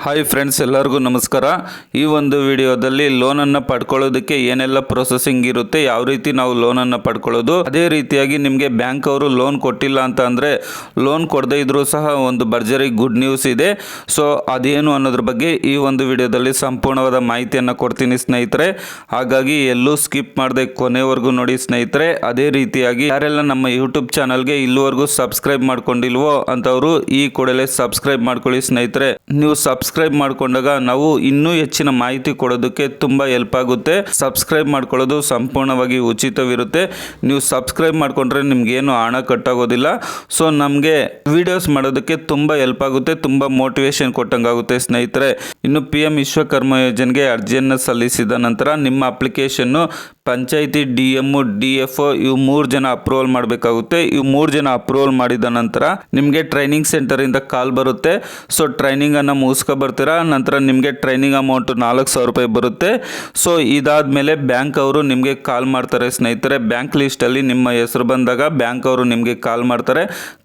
Hi friends, ಎಲ್ಲರಿಗೂ ನಮಸ್ಕಾರ. ಈ ಒಂದು ವಿಡಿಯೋದಲ್ಲಿ ಲೋನನ್ನು ಪಡ್ಕೊಳ್ಳೋದಕ್ಕೆ ಏನೆಲ್ಲ ಪ್ರೊಸೆಸಿಂಗ್ ಇರುತ್ತೆ, ಯಾವ ರೀತಿ ನಾವು ಲೋನನ್ನು ಪಡ್ಕೊಳ್ಳೋದು, ಅದೇ ರೀತಿಯಾಗಿ ನಿಮಗೆ ಬ್ಯಾಂಕ್ ಅವರು ಲೋನ್ ಕೊಟ್ಟಿಲ್ಲ ಅಂತ ಅಂದರೆ ಲೋನ್ ಕೊಡದೇ ಇದ್ರೂ ಸಹ ಒಂದು ಭರ್ಜರಿ ಗುಡ್ ನ್ಯೂಸ್ ಇದೆ. ಸೊ ಅದೇನು ಅನ್ನೋದ್ರ ಬಗ್ಗೆ ಈ ಒಂದು ವಿಡಿಯೋದಲ್ಲಿ ಸಂಪೂರ್ಣವಾದ ಮಾಹಿತಿಯನ್ನು ಕೊಡ್ತೀನಿ ಸ್ನೇಹಿತರೆ. ಹಾಗಾಗಿ ಎಲ್ಲೂ ಸ್ಕಿಪ್ ಮಾಡದೆ ಕೊನೆವರೆಗೂ ನೋಡಿ ಸ್ನೇಹಿತರೆ. ಅದೇ ರೀತಿಯಾಗಿ ಯಾರೆಲ್ಲ ನಮ್ಮ ಯೂಟ್ಯೂಬ್ ಚಾನಲ್ಗೆ ಇಲ್ಲಿವರೆಗೂ ಸಬ್ಸ್ಕ್ರೈಬ್ ಮಾಡ್ಕೊಂಡಿಲ್ವೋ ಅಂತವರು ಈ ಕೂಡಲೇ ಸಬ್ಸ್ಕ್ರೈಬ್ ಮಾಡ್ಕೊಳ್ಳಿ ಸ್ನೇಹಿತರೆ. ನೀವು ಸಬ್ಸ್ಕ್ರೈಬ್ ಮಾಡ್ಕೊಂಡಾಗ ನಾವು ಇನ್ನೂ ಹೆಚ್ಚಿನ ಮಾಹಿತಿ ಕೊಡೋದಕ್ಕೆ ತುಂಬಾ ಹೆಲ್ಪ್ ಆಗುತ್ತೆ. ಸಬ್ಸ್ಕ್ರೈಬ್ ಮಾಡ್ಕೊಳ್ಳೋದು ಸಂಪೂರ್ಣವಾಗಿ ಉಚಿತವಿರುತ್ತೆ. ನೀವು ಸಬ್ಸ್ಕ್ರೈಬ್ ಮಾಡ್ಕೊಂಡ್ರೆ ನಿಮ್ಗೇನು ಹಣ ಕಟ್ಟಾಗೋದಿಲ್ಲ. ಸೊ ನಮಗೆ ವಿಡಿಯೋಸ್ ಮಾಡೋದಕ್ಕೆ ತುಂಬಾ ಹೆಲ್ಪ್ ಆಗುತ್ತೆ, ತುಂಬಾ ಮೋಟಿವೇಶನ್ ಕೊಟ್ಟಂಗಾಗುತ್ತೆ ಸ್ನೇಹಿತರೆ. ಇನ್ನು PM ವಿಶ್ವಕರ್ಮ ಯೋಜನೆಗೆ ಅರ್ಜಿಯನ್ನು ಸಲ್ಲಿಸಿದ ನಂತರ ನಿಮ್ಮ ಅಪ್ಲಿಕೇಶನ್ನು ಪಂಚಾಯಿತಿ DM DFO ಇವು 3 ಜನ ಅಪ್ರೂವಲ್ ಮಾಡಬೇಕಾಗುತ್ತೆ. ಇವು 3 ಜನ ಅಪ್ರೂವಲ್ ಮಾಡಿದ ನಂತರ ನಿಮಗೆ ಟ್ರೈನಿಂಗ್ ಸೆಂಟರ್ ಇಂದ ಕಾಲ್ ಬರುತ್ತೆ. ಸೊ ಟ್ರೈನಿಂಗ್ ಅನ್ನು ಮುಗಿಸ್ಕೊ ಬರ್ತೀರಾ. ನಂತರ ನಿಮಗೆ ಟ್ರೈನಿಂಗ್ ಅಮೌಂಟ್ 4,000 ರೂಪಾಯಿ ಬರುತ್ತೆ. ಸೊ ಇದಾದ್ಮೇಲೆ ಬ್ಯಾಂಕ್ ಅವರು ನಿಮಗೆ ಕಾಲ್ ಮಾಡ್ತಾರೆ ಸ್ನೇಹಿತರೆ. ಬ್ಯಾಂಕ್ ಲಿಸ್ಟ್ ಅಲ್ಲಿ ನಿಮ್ಮ ಹೆಸರು ಬಂದಾಗ ಬ್ಯಾಂಕ್ ಅವರು ನಿಮಗೆ ಕಾಲ್ ಮಾಡ್ತಾರೆ.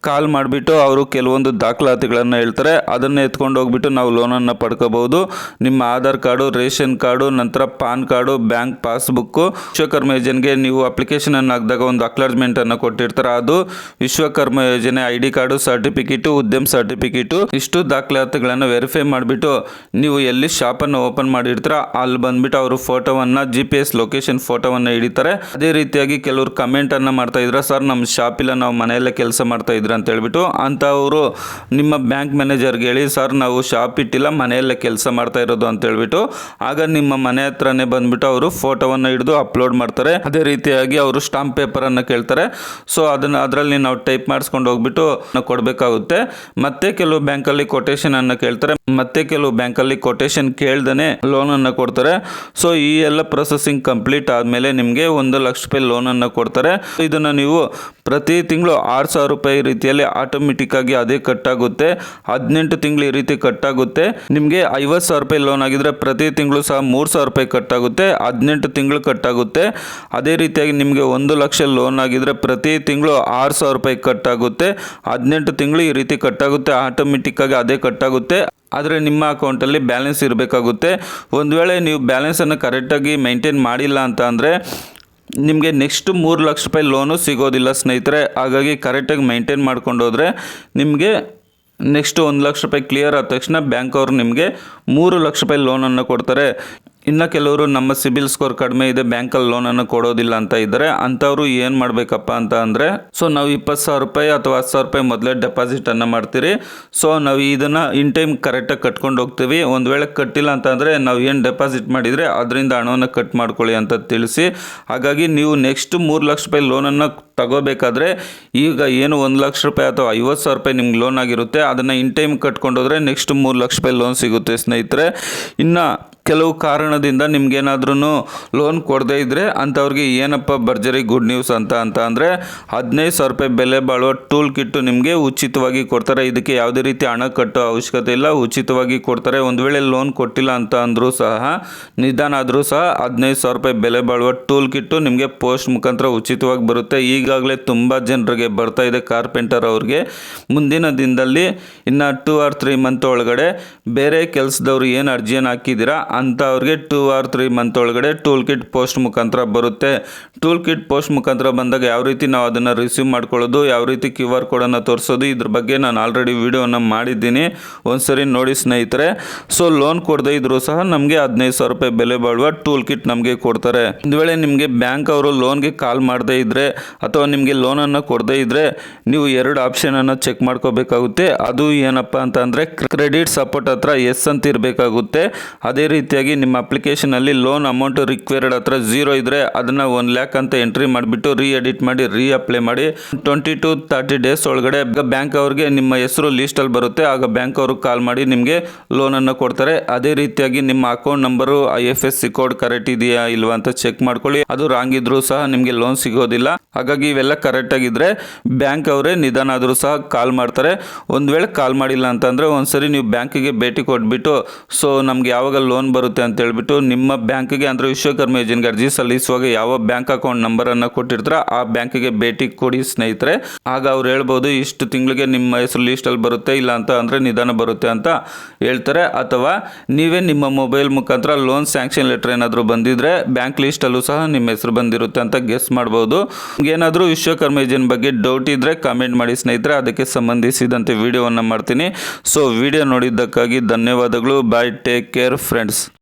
ಕಾಲ್ ಮಾಡಿಬಿಟ್ಟು ಅವರು ಕೆಲವೊಂದು ದಾಖಲಾತಿಗಳನ್ನು ಹೇಳ್ತಾರೆ. ಅದನ್ನು ಎತ್ಕೊಂಡು ಹೋಗ್ಬಿಟ್ಟು ನಾವು ಲೋನನ್ನು ಪಡ್ಕೋಬಹುದು. ನಿಮ್ಮ ಆಧಾರ್ ಕಾರ್ಡು, ರೇಷನ್ ಕಾರ್ಡು, ನಂತರ PAN card, bank passbook. Vishwakarma ಯೋಜನೆಗೆ ನೀವು ಅಪ್ಲಿಕೇಶನ್ ಅನ್ನು ಹಾಕಿದಾಗ ಒಂದು ಅಕ್ನಾಲಜ್ಮೆಂಟ್ ಅನ್ನು ಕೊಟ್ಟಿರ್ತಾರೆ. ಅದು ವಿಶ್ವಕರ್ಮ ಯೋಜನೆ ID ಕಾರ್ಡು, ಸರ್ಟಿಫಿಕೇಟು, ಉದ್ಯಮ ಸರ್ಟಿಫಿಕೇಟು, ಇಷ್ಟು ದಾಖಲಾತಿಗಳನ್ನು ವೆರಿಫೈ ಮಾಡಿಬಿಟ್ಟು ನೀವು ಎಲ್ಲಿ ಶಾಪನ್ನು ಓಪನ್ ಮಾಡಿರ್ತೀರ ಅಲ್ಲಿ ಬಂದ್ಬಿಟ್ಟು ಅವರು ಫೋಟೋವನ್ನು GPS ಲೊಕೇಶನ್ ಫೋಟೋವನ್ನು ಹಿಡಿತಾರೆ. ಅದೇ ರೀತಿಯಾಗಿ ಕೆಲವರು ಕಮೆಂಟ್ ಅನ್ನು ಮಾಡ್ತಾ ಇದ್ರ, ಸರ್ ನಮ್ಮ ಶಾಪ್ ಇಲ್ಲ, ನಾವು ಮನೆಯಲ್ಲೇ ಕೆಲಸ ಮಾಡ್ತಾ ಇದ್ರ ಅಂತ ಹೇಳ್ಬಿಟ್ಟು. ಅಂತವರು ನಿಮ್ಮ ಬ್ಯಾಂಕ್ ಮ್ಯಾನೇಜರ್ಗೆ ಹೇಳಿ, ಸರ್ ನಾವು ಶಾಪ್ ಇಟ್ಟಿಲ್ಲ, ಮನೆಯಲ್ಲೇ ಕೆಲಸ ಮಾಡ್ತಾ ಇರೋದು ಅಂತ ಹೇಳ್ಬಿಟ್ಟು. ಆಗ ನಿಮ್ಮ ಮನೆ ಹತ್ರನೇ ಬಂದ್ಬಿಟ್ಟು ಅವರು ಫೋಟೋವನ್ನು ಹಿಡಿದು ಅಪ್ಲೋಡ್ ಮಾಡ್ತಾರೆ. ಅದೇ ರೀತಿಯಾಗಿ ಅವರು ಸ್ಟಾಂಪ್ ಪೇಪರ್ ಅನ್ನು ಕೇಳ್ತಾರೆ. ಸೊ ಅದರಲ್ಲಿ ನಾವು ಟೈಪ್ ಮಾಡಿಸ್ಕೊಂಡು ಹೋಗ್ಬಿಟ್ಟು ಕೊಡಬೇಕಾಗುತ್ತೆ. ಮತ್ತೆ ಕೆಲವು ಬ್ಯಾಂಕಲ್ಲಿ ಕೊಟೇಶನ್ ಅನ್ನು ಕೇಳ್ತಾರೆ. ಮತ್ತೆ ಕೆಲವು ಬ್ಯಾಂಕಲ್ಲಿ ಕೊಟೇಶನ್ ಕೇಳ್ದೇ ಲೋನ್ ಅನ್ನು ಕೊಡ್ತಾರೆ. ಸೊ ಈ ಎಲ್ಲ ಪ್ರೊಸೆಸಿಂಗ್ ಕಂಪ್ಲೀಟ್ ಆದಮೇಲೆ ನಿಮಗೆ 1,00,000 ರೂಪಾಯಿ ಲೋನ್ ಅನ್ನು ಕೊಡ್ತಾರೆ. ಇದನ್ನು ನೀವು ಪ್ರತಿ ತಿಂಗಳು 6,000 ರೂಪಾಯಿ ರೀತಿಯಲ್ಲಿ ಆಟೋಮೆಟಿಕ್ ಆಗಿ ಅದೇ ಕಟ್ಟಾಗುತ್ತೆ. 18 ತಿಂಗಳು ಈ ರೀತಿ ಕಟ್ಟಾಗುತ್ತೆ. ನಿಮಗೆ 50,000 ರೂಪಾಯಿ ಲೋನ್ ಆಗಿದ್ರೆ ಪ್ರತಿ ತಿಂಗಳು ಸಹ 3,000 ರೂಪಾಯಿ ಕಟ್ಟಾಗುತ್ತೆ. 18 ತಿಂಗಳು ಕಟ್ಟಾಗುತ್ತೆ. ಅದೇ ರೀತಿಯಾಗಿ ನಿಮಗೆ 1,00,000 ಲೋನ್ ಆಗಿದ್ರೆ ಪ್ರತಿ ತಿಂಗಳು 6,000 ರೂಪಾಯಿ ಕಟ್ಟಾಗುತ್ತೆ. 18 ತಿಂಗಳು ಈ ರೀತಿ ಕಟ್ಟಾಗುತ್ತೆ. ಆಟೋಮೆಟಿಕ್ ಆಗಿ ಅದೇ ಕಟ್ಟಾಗುತ್ತೆ. ಆದರೆ ನಿಮ್ಮ ಅಕೌಂಟಲ್ಲಿ ಬ್ಯಾಲೆನ್ಸ್ ಇರಬೇಕಾಗುತ್ತೆ. ಒಂದು ವೇಳೆ ನೀವು ಬ್ಯಾಲೆನ್ಸನ್ನು ಕರೆಕ್ಟಾಗಿ ಮೇಂಟೈನ್ ಮಾಡಿಲ್ಲ ಅಂತ ಅಂದರೆ ನಿಮಗೆ ನೆಕ್ಸ್ಟ್ 3,00,000 ರೂಪಾಯಿ ಲೋನು ಸಿಗೋದಿಲ್ಲ ಸ್ನೇಹಿತರೆ. ಹಾಗಾಗಿ ಕರೆಕ್ಟಾಗಿ ಮೇಂಟೈನ್ ಮಾಡ್ಕೊಂಡು ಹೋದರೆ ನಿಮಗೆ ನೆಕ್ಸ್ಟ್ 1,00,000 ರೂಪಾಯಿ ಕ್ಲಿಯರ್ ಆದ ತಕ್ಷಣ ಬ್ಯಾಂಕ್ ಅವರು ನಿಮಗೆ 3,00,000 ರೂಪಾಯಿ ಲೋನನ್ನು ಕೊಡ್ತಾರೆ. ಇನ್ನು ಕೆಲವರು ನಮ್ಮ ಸಿಬಿಲ್ ಸ್ಕೋರ್ ಕಡಿಮೆ ಇದೆ, ಬ್ಯಾಂಕಲ್ಲಿ ಲೋನನ್ನು ಕೊಡೋದಿಲ್ಲ ಅಂತ ಇದ್ದಾರೆ. ಅಂಥವ್ರು ಏನು ಮಾಡಬೇಕಪ್ಪ ಅಂತ ಅಂದರೆ, ಸೊ ನಾವು 20,000 ರೂಪಾಯಿ ಅಥವಾ 10,000 ರೂಪಾಯಿ ಮೊದಲೇ ಡೆಪಾಸಿಟನ್ನು ಮಾಡ್ತೀರಿ. ಸೊ ನಾವು ಇದನ್ನು ಇನ್ ಟೈಮ್ ಕರೆಕ್ಟಾಗಿ ಕಟ್ಕೊಂಡು ಹೋಗ್ತೀವಿ. ಒಂದು ವೇಳೆ ಕಟ್ಟಿಲ್ಲ ಅಂತಂದರೆ ನಾವು ಏನು ಡೆಪಾಸಿಟ್ ಮಾಡಿದರೆ ಅದರಿಂದ ಹಣವನ್ನು ಕಟ್ ಮಾಡ್ಕೊಳ್ಳಿ ಅಂತ ತಿಳಿಸಿ. ಹಾಗಾಗಿ ನೀವು ನೆಕ್ಸ್ಟ್ 3,00,000 ರೂಪಾಯಿ ಲೋನನ್ನು ತಗೋಬೇಕಾದ್ರೆ ಈಗ ಏನು 1,00,000 ರೂಪಾಯಿ ಅಥವಾ 50,000 ರೂಪಾಯಿ ನಿಮ್ಗೆ ಲೋನ್ ಆಗಿರುತ್ತೆ, ಅದನ್ನು ಇನ್ ಟೈಮ್ ಕಟ್ಕೊಂಡೋದ್ರೆ ನೆಕ್ಸ್ಟ್ 3,00,000 ರೂಪಾಯಿ ಲೋನ್ ಸಿಗುತ್ತೆ ಸ್ನೇಹಿತರೆ. ಇನ್ನು ಕೆಲವು ಕಾರಣದಿಂದ ನಿಮ್ಗೇನಾದ್ರೂ ಲೋನ್ ಕೊಡದೇ ಇದ್ದರೆ ಅಂಥವ್ರಿಗೆ ಏನಪ್ಪ ಭರ್ಜರಿ ಗುಡ್ ನ್ಯೂಸ್ ಅಂತ ಅಂದರೆ 15,000 ರೂಪಾಯಿ ಬೆಲೆ ಬಾಳುವ ಟೂಲ್ ಕಿಟ್ಟು ನಿಮಗೆ ಉಚಿತವಾಗಿ ಕೊಡ್ತಾರೆ. ಇದಕ್ಕೆ ಯಾವುದೇ ರೀತಿ ಹಣ ಕಟ್ಟೋ ಅವಶ್ಯಕತೆ ಇಲ್ಲ, ಉಚಿತವಾಗಿ ಕೊಡ್ತಾರೆ. ಒಂದು ವೇಳೆ ಲೋನ್ ಕೊಟ್ಟಿಲ್ಲ ಅಂತ ಅಂದರೂ ಸಹ, ನಿಧಾನ ಆದರೂ ಸಹ 15,000 ರೂಪಾಯಿ ಬೆಲೆ ಬಾಳುವ ಟೂಲ್ ಕಿಟ್ಟು ನಿಮಗೆ ಪೋಸ್ಟ್ ಮುಖಾಂತರ ಉಚಿತವಾಗಿ ಬರುತ್ತೆ. ಈಗಾಗಲೇ ತುಂಬ ಜನರಿಗೆ ಬರ್ತಾ ಇದೆ, ಕಾರ್ಪೆಂಟರ್ ಅವ್ರಿಗೆ. ಮುಂದಿನ ದಿನದಲ್ಲಿ ಇನ್ನು 2 or 3 ಮಂತ್ ಒಳಗಡೆ ಬೇರೆ ಕೆಲಸದವ್ರು ಏನು ಅರ್ಜಿಯನ್ನು ಹಾಕಿದ್ದೀರಾ ಅಂಥವ್ರಿಗೆ 2 or 3 ಮಂತ್ ಒಳಗಡೆ ಟೂಲ್ ಕಿಟ್ ಪೋಸ್ಟ್ ಮುಖಾಂತರ ಬರುತ್ತೆ. ಟೂಲ್ ಕಿಟ್ ಪೋಸ್ಟ್ ಮುಖಾಂತರ ಬಂದಾಗ ಯಾವ ರೀತಿ ನಾವು ಅದನ್ನು ರಿಸೀವ್ ಮಾಡ್ಕೊಳ್ಳೋದು, ಯಾವ ರೀತಿ QR ಕೋಡನ್ನು ತೋರಿಸೋದು, ಇದ್ರ ಬಗ್ಗೆ ನಾನು ಆಲ್ರೆಡಿ ವಿಡಿಯೋನ ಮಾಡಿದ್ದೀನಿ, ಒಂದ್ಸರಿ ನೋಡಿ ಸ್ನೇಹಿತರೆ. ಸೊ ಲೋನ್ ಕೊಡದೇ ಇದ್ರೂ ಸಹ ನಮಗೆ 15,000 ರೂಪಾಯಿ ಬೆಲೆ ಬಾಳುವ ಟೂಲ್ ಕಿಟ್ ನಮಗೆ ಕೊಡ್ತಾರೆ. ಒಂದು ವೇಳೆ ನಿಮಗೆ ಬ್ಯಾಂಕ್ ಅವರು ಲೋನ್ಗೆ ಕಾಲ್ ಮಾಡದೇ ಇದ್ದರೆ ಅಥವಾ ನಿಮಗೆ ಲೋನನ್ನು ಕೊಡದೇ ಇದ್ದರೆ ನೀವು 2 ಆಪ್ಷನನ್ನು ಚೆಕ್ ಮಾಡ್ಕೋಬೇಕಾಗುತ್ತೆ. ಅದು ಏನಪ್ಪ ಅಂತ ಅಂದರೆ, ಕ್ರೆಡಿಟ್ ಸಪೋರ್ಟ್ ಹತ್ರ ಎಸ್ ಅಂತ ಇರಬೇಕಾಗುತ್ತೆ. ಅದೇ ರೀತಿಯಾಗಿ ನಿಮ್ಮ ಅಪ್ಲಿಕೇಶನಲ್ಲಿ ಲೋನ್ ಅಮೌಂಟ್ ರಿಕ್ವೈರ್ಡ್ ಹತ್ರ 0 ಇದ್ದರೆ ಅದನ್ನು 1,00,000 ಅಂತ ಎಂಟ್ರಿ ಮಾಡಿಬಿಟ್ಟು ಎಡಿಟ್ ಮಾಡಿ ಅಪ್ಲೈ ಮಾಡಿ 20 to 30 ಡೇಸ್ ಒಳಗಡೆ ಬ್ಯಾಂಕ್ ಅವ್ರಿಗೆ ನಿಮ್ಮ ಹೆಸರು ಲೀಸ್ಟಲ್ಲಿ ಬರುತ್ತೆ. ಆಗ ಬ್ಯಾಂಕ್ ಅವರು ಕಾಲ್ ಮಾಡಿ ನಿಮಗೆ ಲೋನನ್ನು ಕೊಡ್ತಾರೆ. ಅದೇ ರೀತಿಯಾಗಿ ನಿಮ್ಮ account number IFSC code correct ಇದೆಯಾ ಇಲ್ವಾ ಅಂತ ಚೆಕ್ ಮಾಡ್ಕೊಳ್ಳಿ. ಅದು ರಾಂಗ್ ಇದ್ರೂ ಸಹ ನಿಮಗೆ ಲೋನ್ ಸಿಗೋದಿಲ್ಲ. ಹಾಗಾಗಿ ಇವೆಲ್ಲ ಕರೆಕ್ಟ್ ಆಗಿದ್ರೆ ಬ್ಯಾಂಕ್ ಅವರೇ ನಿಧಾನ ಆದರೂ ಸಹ ಕಾಲ್ ಮಾಡ್ತಾರೆ. ಒಂದು ವೇಳೆ ಕಾಲ್ ಮಾಡಿಲ್ಲ ಅಂತಂದರೆ ಒಂದ್ಸರಿ ನೀವು ಬ್ಯಾಂಕಿಗೆ ಭೇಟಿ ಕೊಟ್ಬಿಟ್ಟು, ಸೊ ನಮ್ಗೆ ಯಾವಾಗ ಲೋನ್ ಲೋನ್ ಬರುತ್ತೆ ಅಂತ ಹೇಳ್ಬಿಟ್ಟು ನಿಮ್ಮ ಬ್ಯಾಂಕ್ಗೆ ಅಂದರೆ ವಿಶ್ವಕರ್ಮ ಯೋಜನೆಗೆ ಅರ್ಜಿ ಸಲ್ಲಿಸುವಾಗ ಯಾವ ಬ್ಯಾಂಕ್ ಅಕೌಂಟ್ ನಂಬರನ್ನು ಕೊಟ್ಟಿರ್ತಾರೆ ಆ ಬ್ಯಾಂಕ್ಗೆ ಭೇಟಿ ಕೊಡಿ ಸ್ನೇಹಿತರೆ. ಆಗ ಅವ್ರು ಹೇಳ್ಬೋದು ಇಷ್ಟು ತಿಂಗಳಿಗೆ ನಿಮ್ಮ ಹೆಸರು ಲೀಸ್ಟಲ್ಲಿ ಬರುತ್ತೆ, ಇಲ್ಲ ಅಂತ ಅಂದರೆ ನಿಧಾನ ಬರುತ್ತೆ ಅಂತ ಹೇಳ್ತಾರೆ. ಅಥವಾ ನೀವೇ ನಿಮ್ಮ ಮೊಬೈಲ್ ಮುಖಾಂತರ ಲೋನ್ ಸ್ಯಾಂಕ್ಷನ್ ಲೆಟರ್ ಏನಾದರೂ ಬಂದಿದ್ರೆ ಬ್ಯಾಂಕ್ ಲೀಸ್ಟಲ್ಲೂ ಸಹ ನಿಮ್ಮ ಹೆಸರು ಬಂದಿರುತ್ತೆ ಅಂತ ಗೆಸ್ ಮಾಡ್ಬೋದು. ಏನಾದರೂ ವಿಶ್ವಕರ್ಮ ಯೋಜನೆ ಬಗ್ಗೆ ಡೌಟ್ ಇದ್ದರೆ ಕಾಮೆಂಟ್ ಮಾಡಿ ಸ್ನೇಹಿತರೆ, ಅದಕ್ಕೆ ಸಂಬಂಧಿಸಿದಂತೆ ವಿಡಿಯೋವನ್ನು ಮಾಡ್ತೀನಿ. ಸೊ ವಿಡಿಯೋ ನೋಡಿದ್ದಕ್ಕಾಗಿ ಧನ್ಯವಾದಗಳು. ಬಾಯ್, ಟೇಕ್ ಕೇರ್ ಫ್ರೆಂಡ್ಸ್.